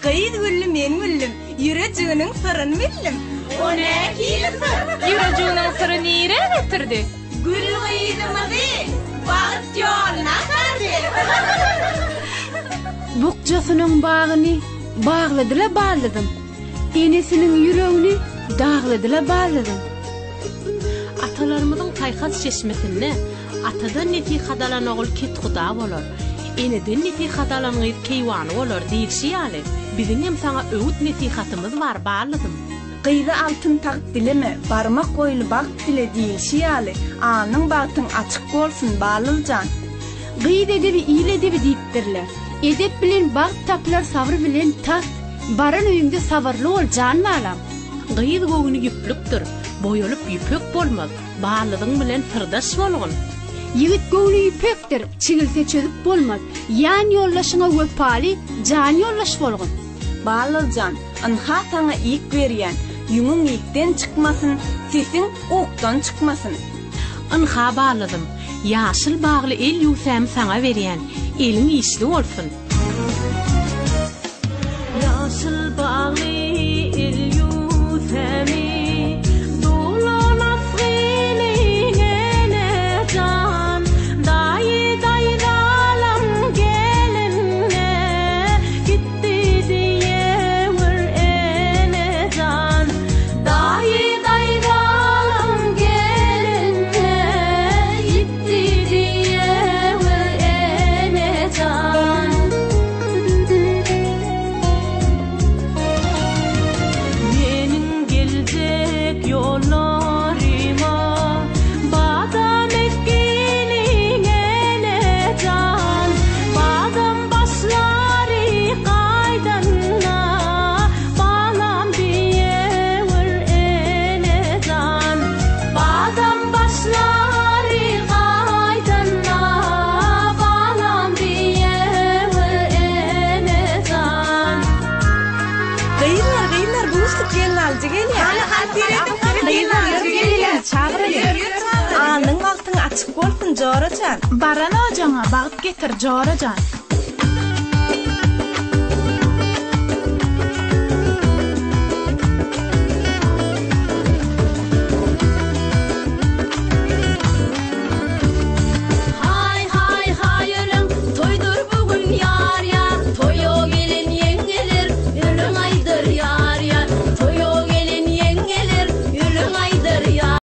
Gıydı güllüm en güllüm, yürecüğünün sırrını bildim. O ne kilisi? Yürecüğünün sırrı nereye getirdi? Gül gıydımı değil, bağıt yoluna sardı. Bukcasının bağını bağladıla bağladım. Enesinin yüreğini dağladıla bağladım. Atalarımızın taykat çeşmetinde atadan netihadalan oğul ketkuda olur. Eneden netihadalan keyvanı olur değil şiyali. Bizim hem sana öğüt netihatımız var bağladım. Gıydı altın takt dileme, barmak koyulu bak dile değil şiyali. Anın bağıtın açık olsun bağlılcan. Gıydı edebi iyile edebi deyiptirler. Edep bilen bağ taplar sabır bilen takt. Baran öýüňde sabarly ol jan balam. Gıydı goğunu yüplüktür. Boyolup yüpök bolmaz. Bağlıdın bilen sırdaş bolgun. Yigit göwni ýüpekdir, çigilse çözüp bolmaz. Yan ýollaşyňa wepali, jan ýollaş bolgun. Bağlılcan, anha sana ilk berýän, ýüňüň ilkden çykmasyn, sesiň okdan çykmasyn. Anha bağladım. Yaşıl bağlı el ýusam sana berýän. Eliň işli bolsun. Yaşıl bağlı el ýusamy Anın altın açık bolsun joracan. Baran ojaňa bagyp getir jorajan.